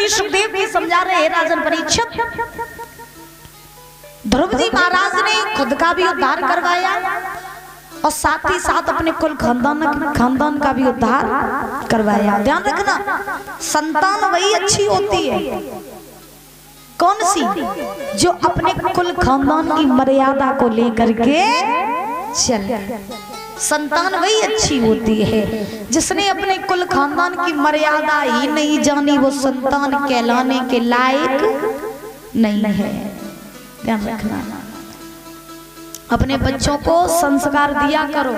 श्री सुखदेव जी समझा रहे हैं राजन परीक्षित, ध्रुव जी महाराज ने खुद का भी उद्धार करवाया और साथ ही साथ अपने कुल खानदान का भी उद्धार करवाया। ध्यान रखना, संतान वही अच्छी होती है, कौन सी, जो अपने कुल खानदान की मर्यादा को लेकर के चले। संतान वही अच्छी होती है, जिसने अपने कुल खानदान की मर्यादा ही नहीं जानी वो संतान कहलाने के लायक नहीं है। ध्यान रखना, अपने बच्चों को संस्कार दिया करो,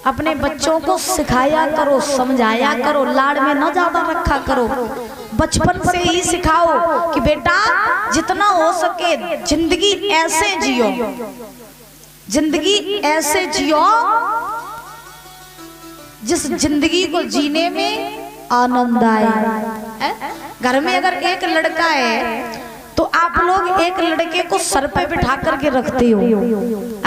अपने बच्चों को सिखाया करो, समझाया करो, लाड़ में ना ज्यादा रखा करो। बचपन से ही सिखाओ कि बेटा जितना हो सके जिंदगी ऐसे जियो, जिंदगी ऐसे जियो जिस जिंदगी को जीने में आनंद आए। घर में अगर एक लड़का है तो आप लोग एक लड़के को सर पे बिठा करके रखते हो।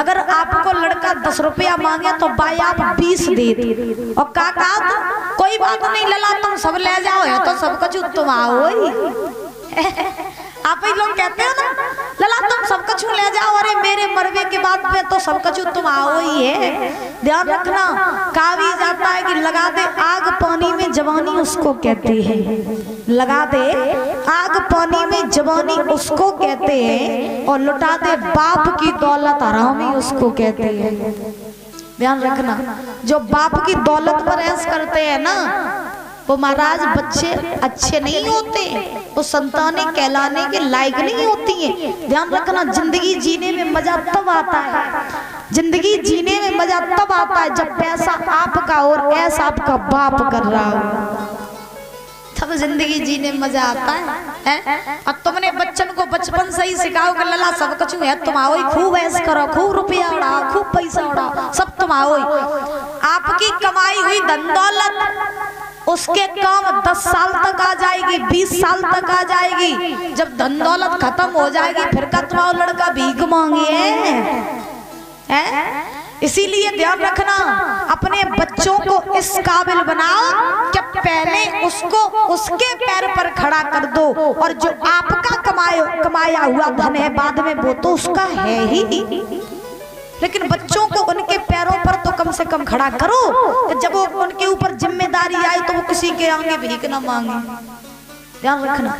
अगर आपको लड़का 10 रुपया मांगे तो भाई आप 20 दे दे, और काका कोई बात नहीं लला तुम सब ले जाओ, है तो सब कुछ तुम आओ ही। आप ही लोग कहते हो ना लला तुम सब कुछ ले जाओ, अरे मेरे मरवे के बाद में तो सब कुछ तुम आओ ही है। ध्यान रखना, कहा भी जाता है कि लगा दे आग पानी में जवानी उसको कहते हैं, लगा दे आग पानी में जवानी उसको कहते हैं, और लुटा दे बाप की दौलत हरामी उसको कहते हैं। ध्यान रखना, जो बाप की दौलत पर ऐश करते हैं ना वो महाराज बच्चे अच्छे नहीं होते, वो संतानें कहलाने के लायक नहीं होती हैं। ध्यान रखना, जिंदगी जीने में मजा तब आता है, जिंदगी जीने में मजा तब आता है जब पैसा आपका और ऐसा आपका बाप कर रहा हो, तब जिंदगी जीने में मजा आता है। और तुमने बच्चन को बचपन से ही सिखाओ कि लला सब कुछ है तुम आओ ही, खूब ऐश करो, खूब रुपया उड़ाओ, खूब पैसा उड़ाओ, सब तुम आओ ही। आपकी कमाई हुई धन दौलत उसके काम 10 साल तक आ जाएगी, 20 साल तक आ जाएगी। जब धन दौलत खत्म हो जाएगी फिर का तुम्हारा लड़का भीख मांगे है। इसीलिए ध्यान रखना, अपने बच्चों को इस काबिल बनाओ कि पहले उसको उसके पैर पर खड़ा कर दो, और जो आपका कमाया हुआ धन है बाद में वो तो उसका है ही, लेकिन बच्चों को उनके पैरों पर तो कम से कम खड़ा करो कि जब वो उनके ऊपर जिम्मेदारी आए तो वो किसी के आगे भीख ना मांगे। ध्यान रखना,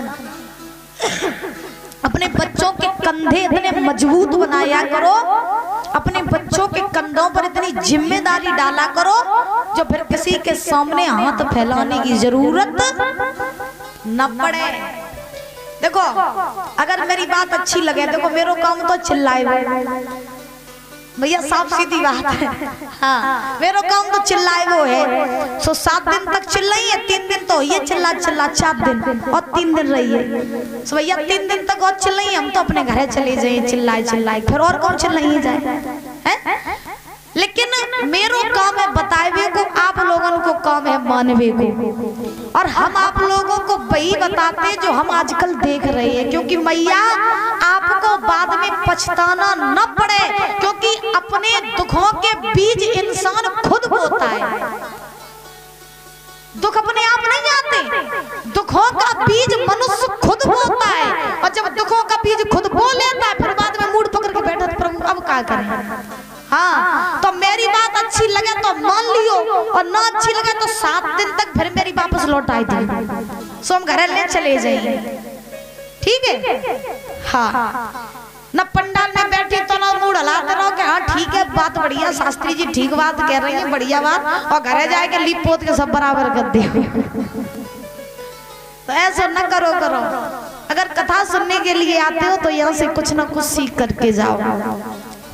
अपने बच्चों के कंधे इतने मजबूत बनाया करो, अपने बच्चों के कंधों पर इतनी जिम्मेदारी डाला करो जो फिर किसी के सामने हाथ फैलाने की जरूरत न पड़े। देखो अगर मेरी बात अच्छी लगे, देखो मेरा काम तो चिल्लाए भैया, साफ सीधी बात है। हाँ, मेरा काम तो चिल्लाए वो है। 7 दिन तक चिल्लाइए, 3 दिन तो ये चिल्ला 4 दिन और 3 दिन रहिए। भैया 3 दिन तक और चिल्लाइए, हम तो अपने घर चले जाए चिल्लाए, फिर और कौन चिल्लाइए जाए। लेकिन मेरो काम है बताए को, आप लोगों को काम है मानवे को, और हम आप लोगों को वही बताते जो हम आजकल देख रहे हैं, क्योंकि मैया आपको बाद में पछताना न पड़े, क्योंकि अपने दुखों के बीज इंसान खुद बोता है। दुख अपने आप नहीं आते, दुखों का बीज मनुष्य खुद बोता है, और जब दुखों का बीज खुद बो लेता है फिर बाद में मूड पकड़ के बैठा प्रभु अब क्या करें। हाँ, तो मेरी बात अच्छी लगे तो मान लियो, और ना अच्छी लगे तो 7 दिन तक फिर मेरी वापस लौट आई थी, सो हम घर ले चले जाइए, ठीक है। हाँ, न पंडाल में बैठी तो ना मूड हलाते रहो कि हाँ ठीक है बात बढ़िया, शास्त्री जी ठीक बात कह रही है, बढ़िया बात, और घरे जाके लीप पोत के सब बराबर कर दे। तो ऐसा न करो। अगर कथा सुनने के लिए आते हो तो यहाँ से कुछ ना कुछ सीख करके जाओ।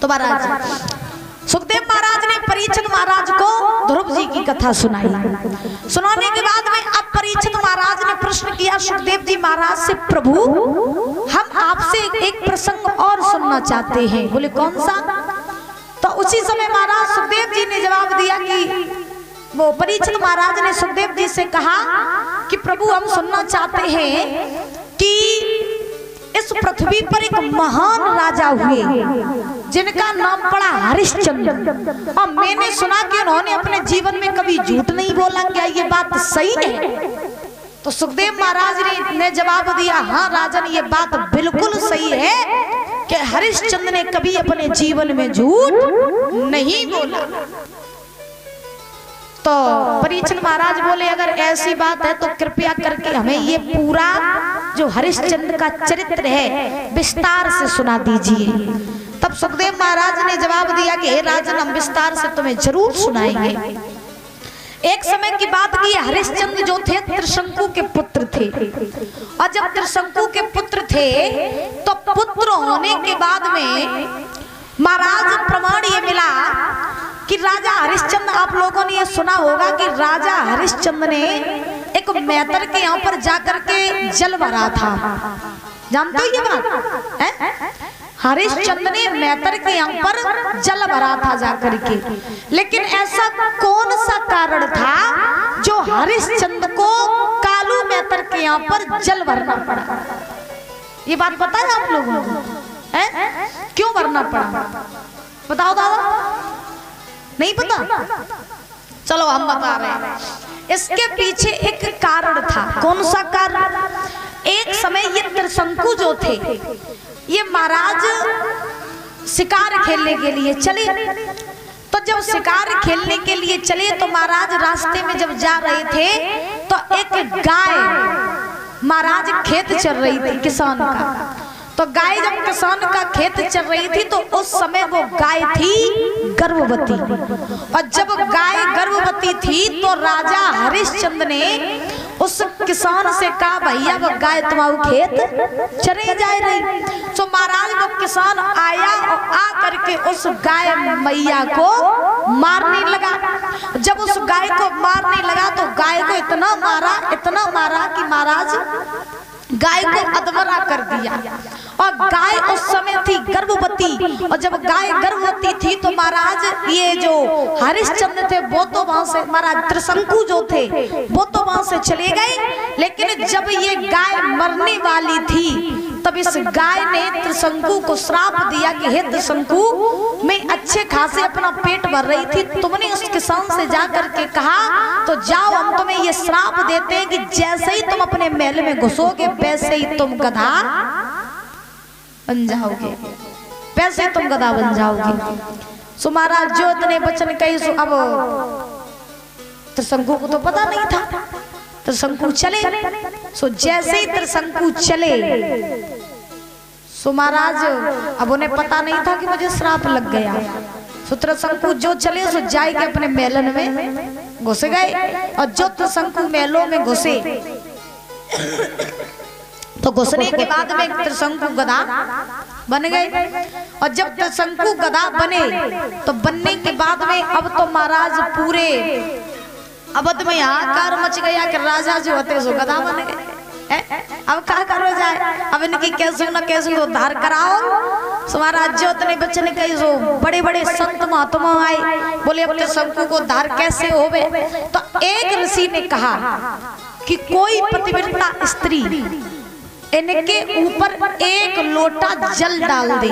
तो महाराज सुखदेव महाराज ने परीक्षित महाराज को ध्रुव जी की कथा सुनाई। सुनाने के बाद में अब परीक्षित महाराज ने प्रश्न किया सुखदेव जी महाराज से, प्रभु हम आपसे एक प्रसंग और सुनना चाहते हैं। बोले कौन सा? तो उसी समय महाराज सुखदेव जी ने जवाब दिया कि वो परीक्षित महाराज ने सुखदेव जी से कहा कि प्रभु हम सुनना चाहते हैं कि इस पृथ्वी पर एक महान राजा हुए जिनका नाम पड़ा हरिश्चंद्र, और मैंने सुना कि उन्होंने अपने जीवन में कभी झूठ नहीं बोला। क्या ये बात सही है? तो सुखदेव महाराज ने जवाब दिया, हाँ राजन ये बात बिल्कुल सही है कि हरिश्चंद्र ने कभी अपने जीवन में झूठ नहीं बोला। तो परीक्षित महाराज बोले अगर ऐसी बात है तो कृपया करके हमें ये पूरा जो हरिश्चंद्र का चरित्र है विस्तार से सुना दीजिए। तब सुखदेव महाराज ने जवाब दिया कि हे राजन हम विस्तार से तुम्हें जरूर सुनाएंगे। एक समय की बात की, हरिश्चंद्र जो थे त्रिशंकु के पुत्र थे, और जब त्रिशंकु के पुत्र थे तो पुत्र होने के बाद में महाराज प्रमाण ये मिला कि राजा हरिश्चंद्र, आप लोगों ने ये सुना होगा कि राजा हरिश्चंद्र ने एक मैतर के यहाँ पर जाकर के जल भरा था। जानते हो ये बात है? हरिश्चंद्र ने मैतर के यहाँ पर जल भरा था जाकर के, लेकिन ऐसा कौन सा कारण था जो हरिश्चंद्र को कालू मैतर के यहाँ पर जल भरना पड़ा? ये बात पता है आप लोगों को? क्यों भरना पड़ा बताओ दादा, नहीं पता? चलो हम बता रहे हैं। इसके पीछे एक कारण था। कौन सा कारण? एक समय ये त्रिशंकु जो थे ये महाराज शिकार खेलने के लिए चले। तो जब शिकार खेलने के लिए चले तो महाराज रास्ते में जब जा रहे थे तो एक गाय महाराज खेत चल रही थी किसान का। तो गाय जब किसान का खेत चल रही थी तो उस समय वो गाय थी गर्भवती, और जब गाय गर्भवती थी तो राजा हरिश्चंद्र ने उस किसान से कहा भैया वो गाय तुम्हारा खेत चले जा रही। तो महाराज वो किसान आया और आ करके उस गाय मैया को मारने लगा। जब उस गाय को मारने लगा तो गाय को इतना मारा कि महाराज गाय को अधमरा कर दिया। और गाय उस समय थी गर्भवती, और जब गाय गर्भवती थी तो महाराज ये जो हरिश्चंद्र थे वो तो वहां से, महाराज त्रिशंकु जो थे वो तो वहां से चले गए। लेकिन जब ये गाय मरने वाली थी तब इस गाय ने त्रिशंकु को श्राप दिया कि हे त्रिशंकु, मैं अच्छे खासे अपना पेट भर रही थी, तुमने उस किसान से जाकर के कहा तो जाओ हम तुम्हें ये श्राप देते हैं कि जैसे ही तुम अपने महल में घुसोगे वैसे ही तुम गधा बन जाओगे, वैसे ही तुम गधा बन जाओगे। सो महाराज जो इतने वचन कही सो अब त्रिशंकु को तो पता नहीं था। त्रिशंकु चले, सो जैसे ही त्रिशंकु चले सो महाराज अब उन्हें पता नहीं था कि मुझे श्राप लग गया। सो त्रिशंकु जो चले सो जाए के अपने मेलन में घुस गए, और जो त्रिशंकु मेलों में घुसे तो घुसने के बाद में त्रिशंकु गधा बन गए। और जब त्रिशंकु गधा बने तो बनने के बाद में अब तो महाराज पूरे अवध में हाहाकार मच गया कि राजा जो होते सो गधा बन गए। अब क्या करो जाए, अब इनकी कैसे न कैसे उद्धार कराओ। सो महाराज जो इतने बच्चे ने कही सो बड़े बड़े संत महात्मा आए, बोले अब त्रिशंकु को उद्धार कैसे होवे। तो एक ऋषि ने कहा कि कोई पतिव्रता स्त्री इनके ऊपर एक लोटा जल डाल दे,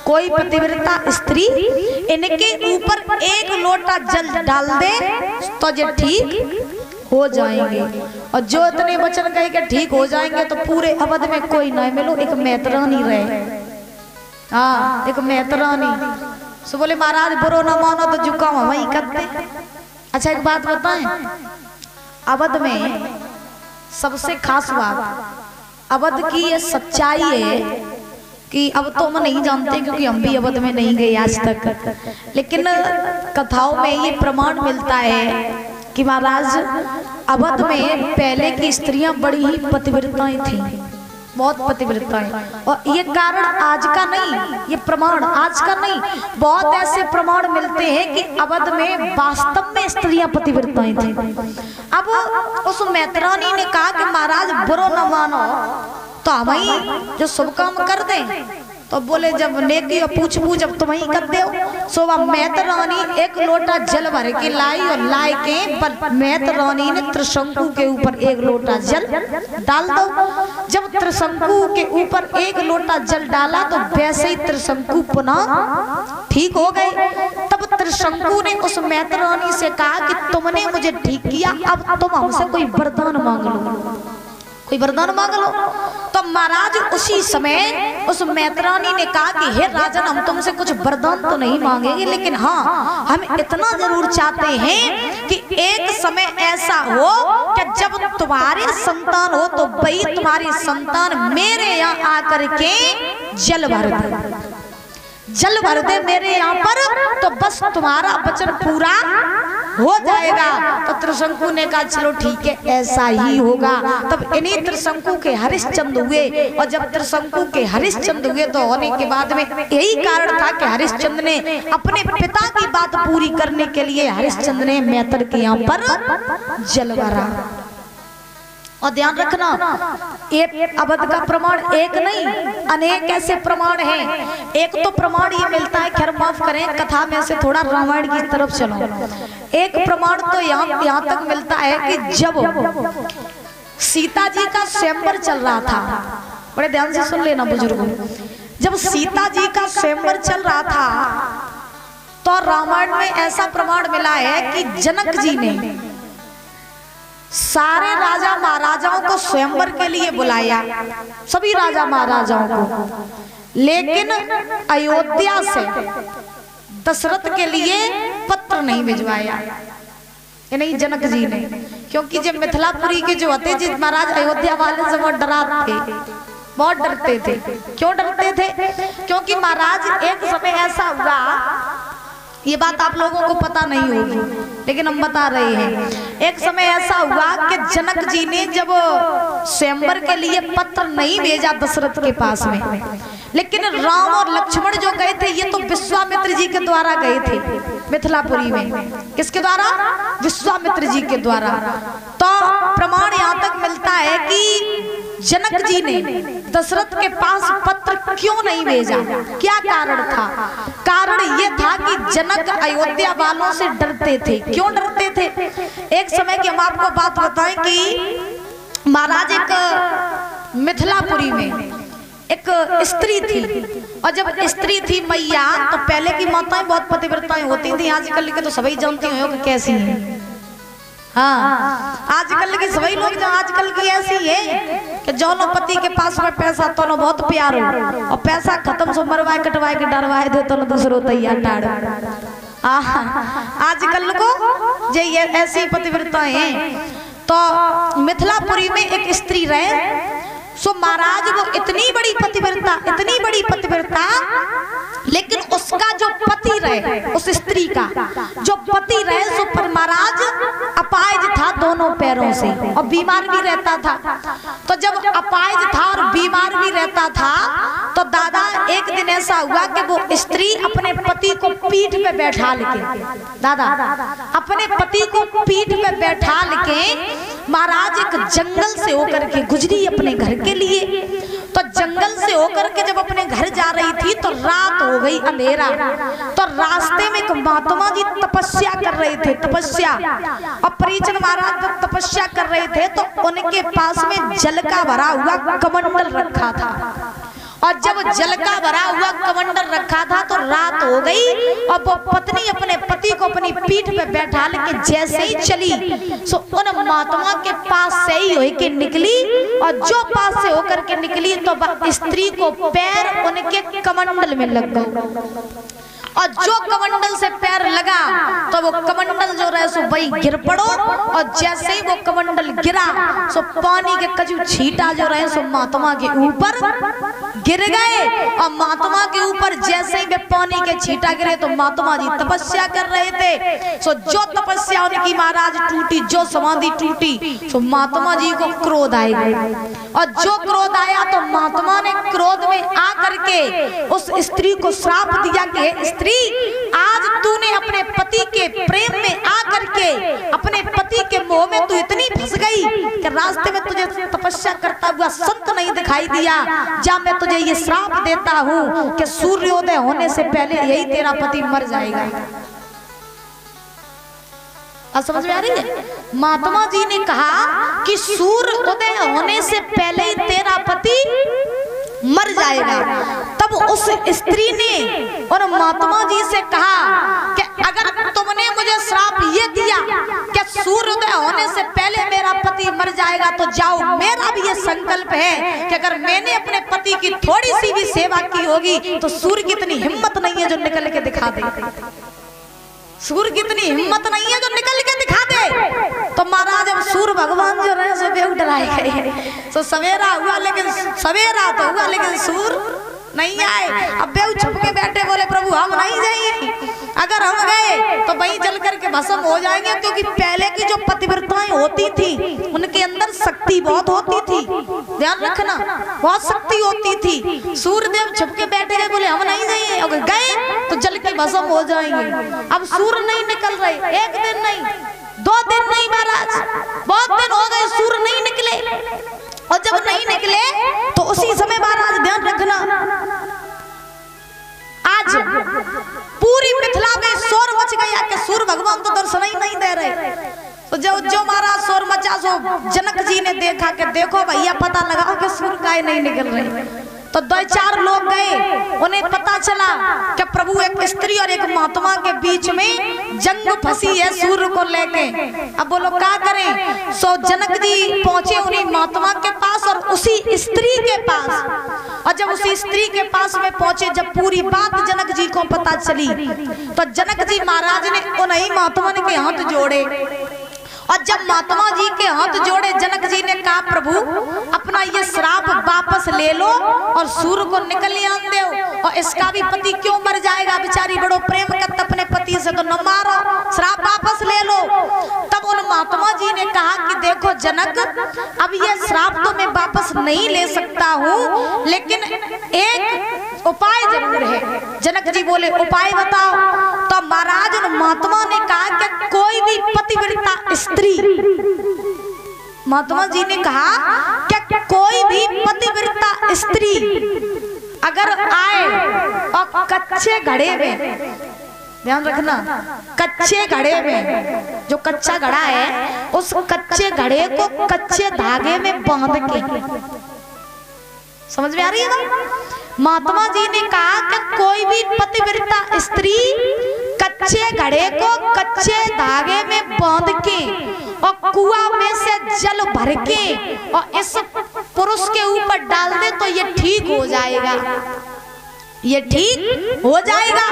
कोई पतिव्रता स्त्री इनके ऊपर एक लोटा जल डाल दे तो ये ठीक हो जाएंगे। और जो इतने वचन कहे कि ठीक हो जाएंगे तो पूरे अवध में कोई नहीं मिलो, एक मैतरानी रहे। हाँ एक मैतरानी। सो बोले महाराज बुरो न मानो तो जुकाम वही करते। अच्छा एक बात बताएं, अवध में सबसे खास बात अवध की ये सच्चाई है कि अब तो हम नहीं जानते क्योंकि हम भी अवध में नहीं गए आज तक, लेकिन कथाओं में ये प्रमाण मिलता है कि महाराज अवध में पहले की स्त्रियां बड़ी ही पतिव्रताएं थीं, बहुत पतिव्रताएं। और ये कारण आज का नहीं, ये प्रमाण आज का नहीं, बहुत ऐसे प्रमाण मिलते हैं कि अवध में वास्तव में स्त्रियां पतिव्रताएं थीं। अब उस मैतरानी ने कहा कि महाराज बुरो न मानो तो हम ही जो शुभ काम कर दें। तो बोले जब नेकी और पूछ जब तुम ही कर दो। सो वह मैतरानी एक लोटा जल भर के लाई, और लाई के मैतरानी ने त्रिशंकु के ऊपर एक लोटा जल डाल दो। जब त्रिशंकु के ऊपर एक लोटा जल डाला तो वैसे ही त्रिशंकु पुनः ठीक हो गए। तब त्रिशंकु ने उस मैत्रानी से कहा कि तुमने मुझे ठीक किया, अब तुम हमसे कोई वरदान मांग लो, कोई वरदान मांग लो। तो महाराज उसी समय उस मैत्रानी ने कहा कि हे राजन, हम तुमसे कुछ वरदान तो नहीं मांगेंगे, लेकिन हाँ हम इतना जरूर चाहते हैं कि एक समय ऐसा हो कि जब तुम्हारे संतान हो तो भाई तुम्हारी संतान मेरे यहाँ आकर के जल भर दे, जल भर दे मेरे यहाँ पर, तो बस तुम्हारा वचन पूरा हो जाएगा। तो त्रिशंकु ने कहा चलो ठीक है, ऐसा ही होगा। तब इन्हीं त्रिशंकु के हरिश्चंद्र हुए, और जब त्रिशंकु के हरिश्चंद्र हुए तो होने के बाद में यही कारण था कि हरिश्चंद्र ने अपने पिता की बात पूरी करने के लिए हरिश्चंद्र ने मैत्र के यहाँ पर जल भरा। और ध्यान रखना, एक अबध का प्रमाण एक नहीं, अनेक ऐसे प्रमाण हैं। एक तो प्रमाण ये मिलता है, खैर माफ करें कथा में से थोड़ा रामायण की तरफ चलो। एक प्रमाण तो यहाँ तक मिलता है कि जब सीता जी का स्वयंवर चल रहा था, बड़े ध्यान से सुन लेना बुजुर्गों, जब सीता जी का स्वयंवर चल रहा था तो रामायण में ऐसा प्रमाण मिला है कि जनक जी ने सारे राजा महाराजाओं को स्वयंवर के लिए बुलाया, सभी राजा महाराजाओं को, लेकिन अयोध्या से दशरथ के लिए पत्र नहीं भिजवाया, ये नहीं जनक जी ने, क्योंकि जब मिथिलापुरी के जो होते जी महाराज अयोध्या वाले से बहुत डराते थे, बहुत डरते थे। क्यों डरते थे? क्योंकि महाराज एक समय ऐसा हुआ, ये बात आप लोगों को पता नहीं होगी लेकिन हम बता रहे हैं। एक समय ऐसा हुआ कि जनक जी ने जब स्वयंवर के लिए पत्र नहीं भेजा दशरथ के पास में, लेकिन राम और लक्ष्मण जो गए थे ये तो विश्वामित्र जी के द्वारा गए थे मिथिलापुरी में। किसके द्वारा? विश्वामित्र जी के द्वारा। तो प्रमाण यहाँ तक मिलता है कि जनक जी ने दशरथ के पास पत्र क्यों नहीं भेजा, क्या कारण था? कारण ये था कि जनक अयोध्या वालों से डरते थे। क्यों डरते थे? एक समय की हम आपको बात बताएं कि महाराज एक मिथिलापुरी में एक स्त्री थी, और जब स्त्री थी मैया, तो पहले की माताएं बहुत पतिव्रताएं होती थी, आजकल के तो सभी जानती हो कि कैसी हैं। हाँ, आजकल की सभी लोग जो आजकल की ऐसी है कि जौनो पति के पास में पैसा तो न बहुत प्यार हो, और पैसा खत्म सो मरवाए कटवाए के डरवाए दे तो न दूसरो तैयार टाड़। आजकल को जो ये ऐसी पतिव्रताएं हैं। तो मिथिलापुरी में एक स्त्री रहे, सो महाराज वो इतनी बड़ी पतिव्रता, लेकिन उसका जो पति रहे, उस स्त्री का जो पति रहे, सो पर महाराज अपाहिज था दोनों पैरों से, और बीमार भी रहता था। तो जब अपाहिज था और बीमार भी रहता था, तो दादा एक दिन ऐसा हुआ कि वो स्त्री अपने पति को पीठ पे बैठा लेके, दादा अपने पति को पीठ पे बैठा लेके महाराज एक जंगल से होकर के गुजरी अपने घर के लिए। तो जंगल से होकर के जब अपने घर जा रही थी तो रात हो गई, अंधेरा। तो रास्ते में एक महात्मा जी तपस्या कर रहे थे, तपस्या, और परिजन महाराज जब तपस्या कर रहे थे तो उनके पास में जल का भरा हुआ कमंडल रखा था, और जब जल का भरा हुआ कमंडल रखा था तो रात हो गई, और वो पत्नी अपने पति को अपनी पीठ पे बैठा लेके जैसे ही चली, सो उन महात्मा के पास से ही होके निकली, और जो पास से होकर के निकली तो स्त्री को पैर उनके कमंडल में लग गए, और जो कमंडल से पैर लगा तो वो कमंडल जो रहे सो वही गिर पड़ो, और जैसे ही वो कमंडल गिरा सो पानी के कजू छींटा जो रहे सो महात्मा के ऊपर गिर गए, और महात्मा के ऊपर जैसे ही वे पानी के छींटा गिरे तो महात्मा जी तपस्या कर रहे थे, सो जो तपस्या उनकी महाराज टूटी, जो समाधि टूटी, सो महात्मा जी को क्रोध आएगा, और जो क्रोध आया तो महात्मा ने क्रोध में आकर के उस स्त्री को श्राप दिया कि स्त्री, आज तूने अपने पति के प्रेम में आकर के अपने पति के मोह में तू इतनी फंस गई कि रास्ते में तुझे तपस्या करता हुआ संत नहीं दिखाई दिया। जा मैं तुझे ये श्राप देता हूँ कि सूर्योदय होने से पहले यही तेरा पति मर जाएगा। समझ में आ रही है? महात्मा जी ने कहा कि सूर्योदय होने से पहले ही तेरा पति मर जाएगा। तब उस स्त्री ने और महात्मा जी से कहा कि अगर मुझे श्राप ये दिया कि सूर्योदय होने से पहले मेरा पति मर जाएगा, तो जाओ, मेरा भी ये संकल्प है कि अगर मैंने अपने पति की थोड़ी सी भी सेवा की होगी तो सूर्य की इतनी हिम्मत नहीं है जो निकल के दिखा दे। सूर्य की इतनी हिम्मत नहीं है जो निकल के दिखा दे। तो महाराज अब सूर्य भगवान जो रहे सो बेहू डराए गए। तो सवेरा हुआ लेकिन सवेरा तो हुआ लेकिन सूर्य नहीं आए। अब बेहू छुप के बैठे, बोले प्रभु हम नहीं जाएंगे, अगर हम गए तो वहीं जल करके भस्म हो जाएंगे, क्योंकि पहले की जो पतिव्रताएं होती थी उनके अंदर शक्ति बहुत होती थी, ध्यान रखना, बहुत शक्ति होती थी। सूर्यदेव छुप के बैठे गए, बोले हम नहीं जाएंगे, अगर गए तो जल के भस्म हो जाएंगे। अब सूर्य नहीं निकल रहे, एक दिन नहीं, 2 दिन नहीं महाराज, बहुत दिन हो गए सूर्य नहीं निकले। और जब नहीं निकले तो उसी समय महाराज ध्यान रखना, आज पूरी मिथिला में शोर मच गया कि सूर्य भगवान तो दर्शन ही नहीं दे रहे। तो जो महाराज शोर मचा, सो जनक जी ने देखा कि देखो भैया पता लगाओ कि सूर्य काहे नहीं निकल रहे। तो 2-4 लोग गए, उन्हें पता चला कि प्रभु एक स्त्री और एक महात्मा के बीच में जंग फंसी है सूर्य को लेके। अब बोलो क्या करें। सो जनक जी पहुंचे उन्हीं महात्मा के पास और उसी स्त्री के पास। और जब उसी स्त्री के पास में पहुंचे, जब पूरी बात जनक जी को पता चली, तो जनक जी महाराज ने उन्हीं महात्मा के हाथ जोड़े। और जब महात्मा जी के हाथ जोड़े, जनक जी ने कहा प्रभु अपना ये श्राप वापस ले लो और सूर्य को निकल आन दो, और इसका भी पति क्यों मर जाएगा, बेचारी बड़ो प्रेम करता अपने पति से, तो न मारो, श्राप वापस ले लो। तब उन महात्मा जी ने कहा कि देखो जनक, अब ये श्राप तो मैं वापस नहीं ले सकता हूँ, लेकिन एक उपाय जरूर है। जनक जी बोले उपाय बताओ। तो महाराज उन महात्मा ने कहा कि कोई भी पतिव्रता स्त्री, महात्मा जी ने कहा कि कोई भी पतिव्रता स्त्री अगर आए और कच्चे घड़े में, ध्यान रखना, कच्चे घड़े में, जो कच्चा घड़ा है उस कच्चे घड़े को कच्चे धागे में बांध के, समझ में आ रही है ना। महात्मा जी ने कहा कि कोई भी पतिव्रता स्त्री कच्चे घड़े को कच्चे धागे में बांध के और कुआं में से जल भर के और इस पुरुष के ऊपर डाल दे तो ये ठीक हो जाएगा, ये ठीक हो जाएगा।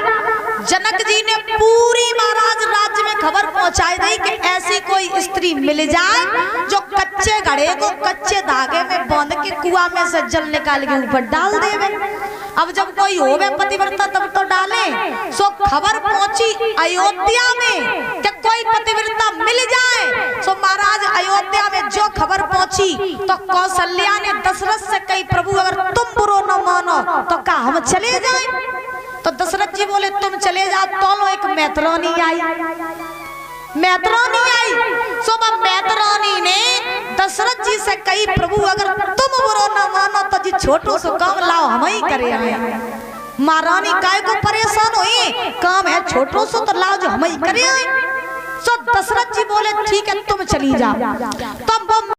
जनक जी ने पूरी महाराज राज्य में खबर पहुंचाई दी कि ऐसी कोई स्त्री मिल जाए जो कच्चे घड़े को कच्चे धागे में बांध के कुआं में से जल निकाल के ऊपर डाल देवे। अब जब कोई होवे पतिव्रता तब तो डाले। सो खबर पहुंची अयोध्या में कि कोई पतिव्रता मिल जाए। सो महाराज अयोध्या में जो खबर पहुंची तो कौशल्या ने दशरथ से कही प्रभु अगर तुम बुरो न मानो तो क्या हम चले जाए। तो दशरथ जी बोले तुम चले जाओ। तो एक मैतरानी आई, मैतरानी आई। सो मैतरानी ने दशरथ जी से कही प्रभु अगर तुम बुरो न मानो तो जी छोटो सो काम लाओ हम ही करे। महारानी काय को परेशान हुई, काम है छोटो सो तो लाओ जो हम ही करे। सो दशरथ जी बोले ठीक है तुम चली जाओ। तब